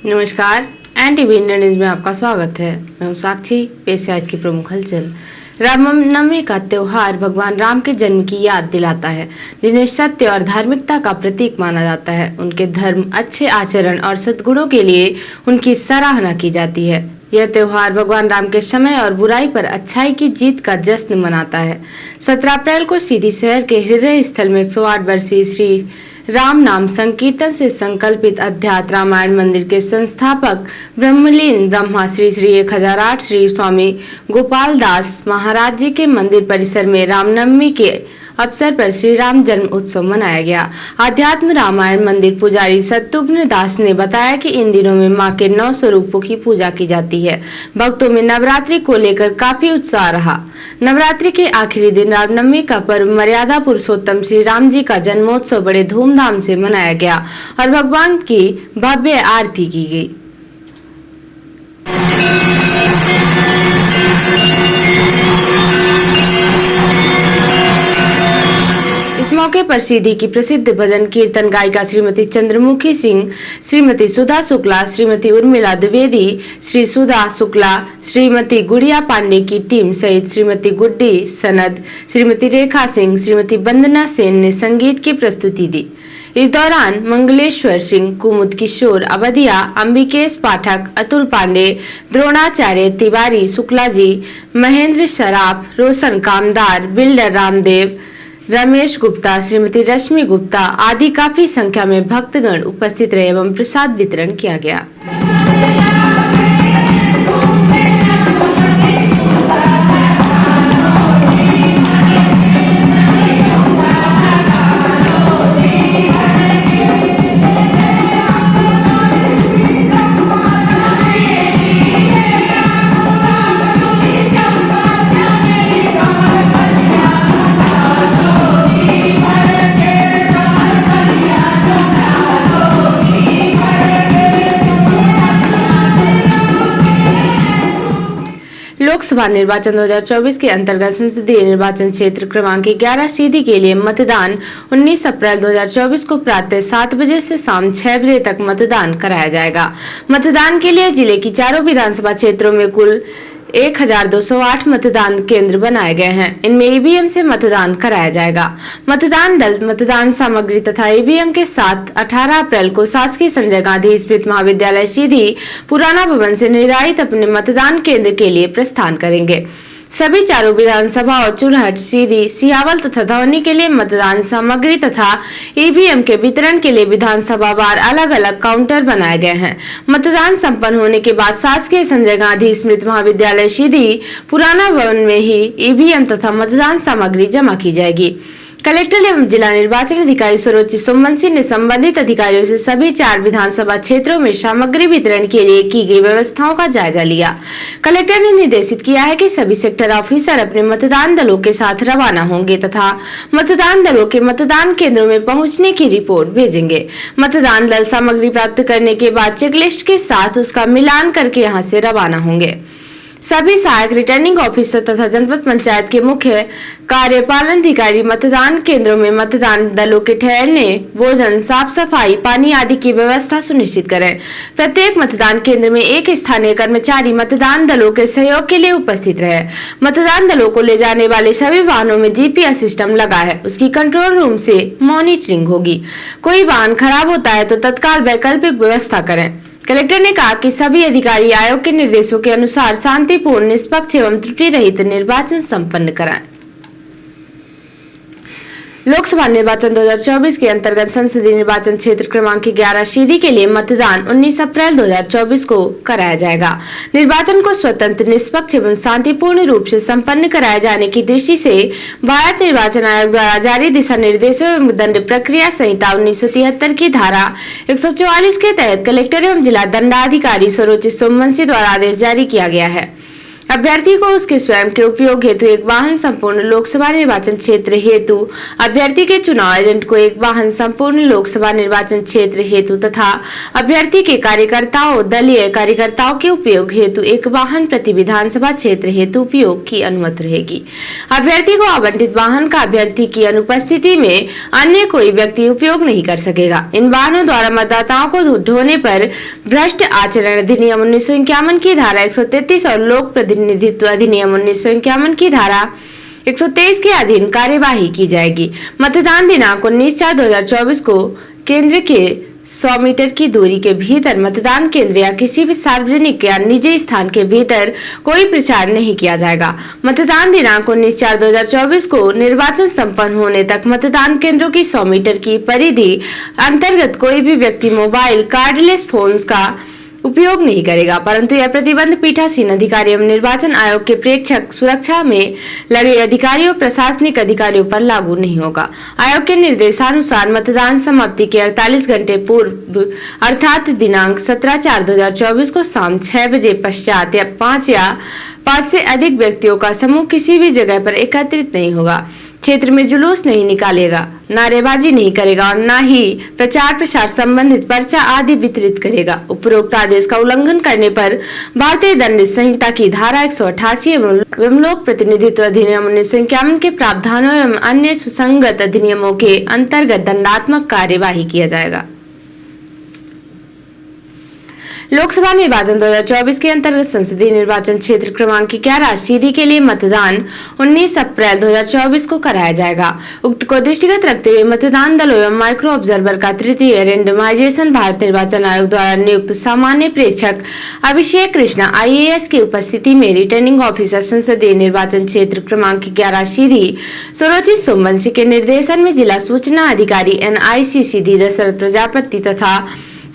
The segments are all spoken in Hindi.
नमस्कार, एनटीवी इंडिया न्यूज में आपका स्वागत है। मैं हूं साक्षी। पेश है आज की प्रमुख हलचल। रामनवमी का त्योहार भगवान राम के जन्म की याद दिलाता है, जिन्हें सत्य और धार्मिकता का प्रतीक माना जाता है। उनके धर्म, अच्छे आचरण और सद्गुणों के लिए उनकी सराहना की जाती है। यह त्योहार भगवान राम के समय और बुराई पर अच्छाई की जीत का जश्न मनाता है। 17 अप्रैल को सीधी शहर के हृदय स्थल में 108 वर्षीय श्री राम नाम संकीर्तन से संकल्पित अध्यात्म रामायण मंदिर के संस्थापक ब्रह्मलीन ब्रह्मा श्री 1008 श्री स्वामी गोपाल दास महाराज जी के मंदिर परिसर में रामनवमी के अवसर पर श्री राम जन्म उत्सव मनाया गया। आध्यात्म रामायण मंदिर पुजारी शत्रुघ्न दास ने बताया कि इन दिनों में मां के 9 स्वरूपों की पूजा की जाती है। भक्तों में नवरात्रि को लेकर काफी उत्साह रहा। नवरात्रि के आखिरी दिन रामनवमी का पर्व मर्यादा पुरुषोत्तम श्री राम जी का जन्मोत्सव बड़े धूमधाम से मनाया गया और भगवान की भव्य आरती की गई। इस मौके पर सीधी की प्रसिद्ध भजन कीर्तन गायिका श्रीमती चंद्रमुखी सिंह, श्रीमती सुधा शुक्ला, श्रीमती उर्मिला द्विवेदी, श्री सुधा शुक्ला, श्रीमती गुड़िया पांडे की टीम सहित श्रीमती गुड्डी सनद, श्रीमती रेखा सिंह, श्रीमती वंदना सेन ने संगीत की प्रस्तुति दी। इस दौरान मंगलेश्वर सिंह, कुमुद किशोर अवधिया, अंबिकेश पाठक, अतुल पांडे, द्रोणाचार्य तिवारी, शुक्ला जी, महेंद्र सराफ, रोशन कामदार, बिल्डर रामदेव, रमेश गुप्ता, श्रीमती रश्मि गुप्ता आदि काफी संख्या में भक्तगण उपस्थित रहे एवं प्रसाद वितरण किया गया। लोकसभा निर्वाचन 2024 के अंतर्गत संसदीय निर्वाचन क्षेत्र क्रमांक 11 सीधी के लिए मतदान 19 अप्रैल 2024 को प्रातः 7 बजे से शाम 6 बजे तक मतदान कराया जाएगा। मतदान के लिए जिले की चारों विधानसभा क्षेत्रों में कुल 1208 मतदान केंद्र बनाए गए हैं। इनमें ईवीएम से मतदान कराया जाएगा। मतदान दल मतदान सामग्री तथा ईवीएम के साथ 18 अप्रैल को शासकीय संजय गांधी स्मृति महाविद्यालय सीधी पुराना भवन से निर्धारित अपने मतदान केंद्र के लिए प्रस्थान करेंगे। सभी चारों विधानसभा और चुरहट, सीधी, सियावल तथा धौनी के लिए मतदान सामग्री तथा ईवीएम के वितरण के लिए विधानसभा वार अलग अलग काउंटर बनाए गए हैं। मतदान संपन्न होने के बाद शासकीय संजय गांधी स्मृति महाविद्यालय सीधी पुराना भवन में ही ईवीएम तथा मतदान सामग्री जमा की जाएगी। कलेक्टर एवं जिला निर्वाचन अधिकारी सरोज सोमवंशी ने संबंधित अधिकारियों से सभी 4 विधानसभा क्षेत्रों में सामग्री वितरण के लिए की गई व्यवस्थाओं का जायजा लिया। कलेक्टर ने निर्देशित किया है कि सभी सेक्टर ऑफिसर अपने मतदान दलों के साथ रवाना होंगे तथा मतदान दलों के मतदान केंद्रों में पहुंचने की रिपोर्ट भेजेंगे। मतदान दल सामग्री प्राप्त करने के बाद चेकलिस्ट के साथ उसका मिलान करके यहाँ से रवाना होंगे। सभी सहायक रिटर्निंग ऑफिसर तथा जनपद पंचायत के मुख्य कार्यपालन अधिकारी मतदान केंद्रों में मतदान दलों के ठहरने, भोजन, साफ सफाई, पानी आदि की व्यवस्था सुनिश्चित करें। प्रत्येक मतदान केंद्र में एक स्थानीय कर्मचारी मतदान दलों के सहयोग के लिए उपस्थित रहे। मतदान दलों को ले जाने वाले सभी वाहनों में जीपीएस सिस्टम लगा है, उसकी कंट्रोल रूम से मॉनिटरिंग होगी। कोई वाहन खराब होता है तो तत्काल वैकल्पिक व्यवस्था करें। कलेक्टर ने कहा कि सभी अधिकारी आयोग के निर्देशों के अनुसार शांतिपूर्ण, निष्पक्ष एवं त्रुटि रहित निर्वाचन संपन्न कराएं। लोकसभा निर्वाचन 2024 के अंतर्गत संसदीय निर्वाचन क्षेत्र क्रमांक 11 सीधी के लिए मतदान 19 अप्रैल 2024 को कराया जाएगा। निर्वाचन को स्वतंत्र, निष्पक्ष एवं शांतिपूर्ण रूप से संपन्न कराए जाने की दृष्टि से भारत निर्वाचन आयोग द्वारा जारी दिशा निर्देशों एवं दंड प्रक्रिया संहिता 1973 की धारा 144 के तहत कलेक्टर एवं जिला दंडाधिकारी सरोज सोमवंशी द्वारा आदेश जारी किया गया है। अभ्यर्थी को उसके स्वयं के उपयोग हेतु एक वाहन संपूर्ण लोकसभा निर्वाचन क्षेत्र हेतु अभ्यर्थी के चुनाव एजेंट को एक वाहन संपूर्ण लोकसभा निर्वाचन क्षेत्र हेतु तथा अभ्यर्थी के कार्यकर्ताओं दलीय कार्यकर्ताओं के उपयोग हेतु एक वाहन प्रति विधानसभा क्षेत्र हेतु उपयोग की अनुमति रहेगी। अभ्यर्थी को आवंटित वाहन का अभ्यर्थी की अनुपस्थिति में अन्य कोई व्यक्ति उपयोग नहीं कर सकेगा। इन वाहनों द्वारा मतदाताओं को ढोने पर भ्रष्ट आचरण अधिनियम 1951 की धारा 133 और लोक प्रतिनिधित्व अधिनियम 1951 की धारा 123 के अधीन कार्यवाही की जाएगी। मतदान दिनांक 19/4/2024 को केंद्र के 100 मीटर की दूरी के भीतर मतदान केंद्र या किसी भी सार्वजनिक या निजी स्थान के भीतर कोई प्रचार नहीं किया जाएगा। मतदान दिनांक 19/4/2024 को निर्वाचन संपन्न होने तक मतदान केंद्रों की 100 मीटर की परिधि अंतर्गत कोई भी व्यक्ति मोबाइल कार्डलेस फोन्स का उपयोग नहीं करेगा, परंतु यह प्रतिबंध पीठासीन अधिकारी एवं निर्वाचन आयोग के प्रेक्षक सुरक्षा में लगे अधिकारियों प्रशासनिक अधिकारियों पर लागू नहीं होगा। आयोग के निर्देशानुसार मतदान समाप्ति के 48 घंटे पूर्व अर्थात दिनांक 17/4/2024 को शाम 6 बजे पश्चात या 5 से अधिक व्यक्तियों का समूह किसी भी जगह पर एकत्रित नहीं होगा। क्षेत्र में जुलूस नहीं निकालेगा, नारेबाजी नहीं करेगा और न ही प्रचार प्रसार संबंधित पर्चा आदि वितरित करेगा। उपरोक्त आदेश का उल्लंघन करने पर भारतीय दंड संहिता की धारा 188 एवं लोक प्रतिनिधित्व अधिनियम 1951 के प्रावधानों एवं अन्य सुसंगत अधिनियमों के अंतर्गत दंडात्मक कार्यवाही किया जाएगा। लोकसभा निर्वाचन 2024 के अंतर्गत संसदीय निर्वाचन क्षेत्र क्रमांक 11 सीधी के लिए मतदान 19 अप्रैल 2024 को कराया जाएगा। उक्त को दृष्टिगत रखते हुए मतदान दलों एवं माइक्रो ऑब्जर्वर का तृतीय रेंडमाइजेशन भारत निर्वाचन आयोग द्वारा नियुक्त सामान्य प्रेक्षक अभिषेक कृष्णा IAS की उपस्थिति में रिटर्निंग ऑफिसर संसदीय निर्वाचन क्षेत्र क्रमांक 11 सीधी सुरुचित सोमवंशी के निर्देशन में जिला सूचना अधिकारी NIC सीधी दशरथ प्रजापति तथा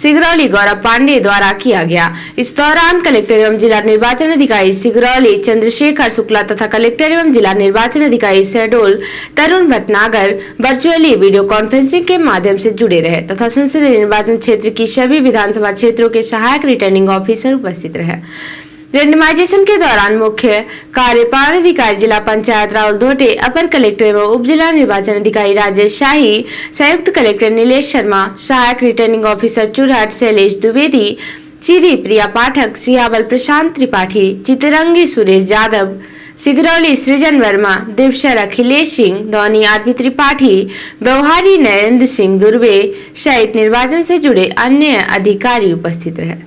सिगरौली गौरव पांडे द्वारा किया गया। इस दौरान कलेक्टर एवं जिला निर्वाचन अधिकारी सिगरौली चंद्रशेखर शुक्ला तथा कलेक्टर एवं जिला निर्वाचन अधिकारी शहडोल तरुण भटनागर वर्चुअली वीडियो कॉन्फ्रेंसिंग के माध्यम से जुड़े रहे तथा संसदीय निर्वाचन क्षेत्र की सभी विधानसभा क्षेत्रों के सहायक रिटर्निंग ऑफिसर उपस्थित रहे। रेंडमाइजेशन के दौरान मुख्य कार्यपालन अधिकारी जिला पंचायत राहुल धोटे, अपर कलेक्टर एवं उप जिला निर्वाचन अधिकारी राजेश शाही, संयुक्त कलेक्टर नीलेश शर्मा, सहायक रिटर्निंग ऑफिसर चुरहट शैलेश द्विवेदी, सीधी प्रिया पाठक, सिहावल प्रशांत त्रिपाठी, चितरंगी सुरेश यादव, सिगरौली सृजन वर्मा, दिवसर अखिलेश सिंह, धौनी RP त्रिपाठी, व्यवहारी नरेंद्र सिंह दुर्वे सहित निर्वाचन से जुड़े अन्य अधिकारी उपस्थित रहे।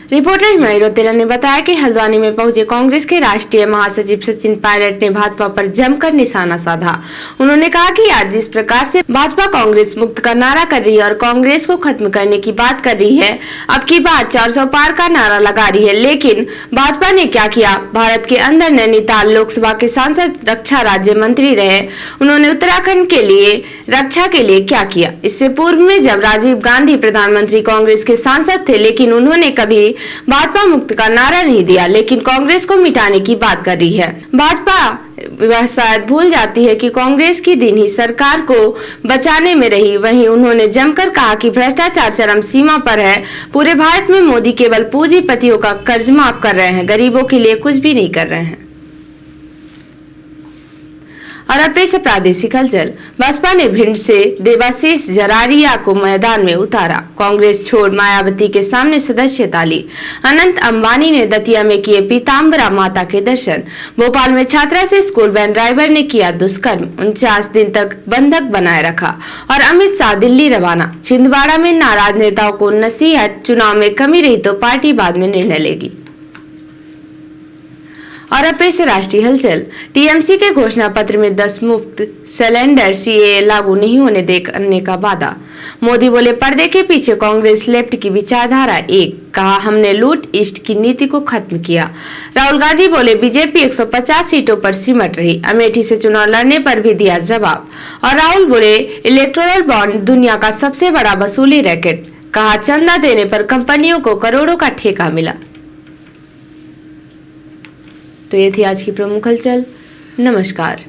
रिपोर्टर हिमानी रोतेला ने बताया कि हल्द्वानी में पहुंचे कांग्रेस के राष्ट्रीय महासचिव सचिन पायलट ने भाजपा पर जमकर निशाना साधा। उन्होंने कहा कि आज जिस प्रकार से भाजपा कांग्रेस मुक्त का नारा कर रही है और कांग्रेस को खत्म करने की बात कर रही है, अब की बात 400 पार का नारा लगा रही है, लेकिन भाजपा ने क्या किया? भारत के अंदर नैनीताल लोकसभा के सांसद रक्षा राज्य मंत्री रहे। उन्होंने उत्तराखंड के लिए रक्षा के लिए क्या किया? इससे पूर्व में जब राजीव गांधी प्रधानमंत्री कांग्रेस के सांसद थे, लेकिन उन्होंने कभी भाजपा मुक्त का नारा नहीं दिया, लेकिन कांग्रेस को मिटाने की बात कर रही है। भाजपा वह शायद भूल जाती है कि कांग्रेस की दिन ही सरकार को बचाने में रही। वहीं उन्होंने जमकर कहा कि भ्रष्टाचार चरम सीमा पर है। पूरे भारत में मोदी केवल पूंजीपतियों का कर्ज माफ कर रहे हैं, गरीबों के लिए कुछ भी नहीं कर रहे हैं। और अब पेश है प्रादेशिक हलचल। बसपा ने भिंड से देवाशीष जरारिया को मैदान में उतारा। कांग्रेस छोड़ मायावती के सामने सदस्यता ली। अनंत अंबानी ने दतिया में किए पीताम्बरा माता के दर्शन। भोपाल में छात्रा से स्कूल वैन ड्राइवर ने किया दुष्कर्म, 49 दिन तक बंधक बनाए रखा। और अमित शाह दिल्ली रवाना। छिंदवाड़ा में नाराज नेताओं को नसीहत, चुनाव में कमी रही तो पार्टी बाद में निर्णय लेगी। और अब से राष्ट्रीय हलचल। टीएमसी के घोषणा पत्र में 10 मुफ्त सिलेंडर CAA लागू नहीं होने देने का वादा। मोदी बोले पर्दे के पीछे कांग्रेस लेफ्ट की विचारधारा एक, कहा हमने लूट ईस्ट की नीति को खत्म किया। राहुल गांधी बोले बीजेपी 150 सीटों पर सिमट रही। अमेठी से चुनाव लड़ने पर भी दिया जवाब। और राहुल बोले इलेक्टोरल बॉन्ड दुनिया का सबसे बड़ा वसूली रैकेट, कहा चंदा देने पर कंपनियों को करोड़ों का ठेका मिला। तो ये थी आज की प्रमुख हलचल। नमस्कार।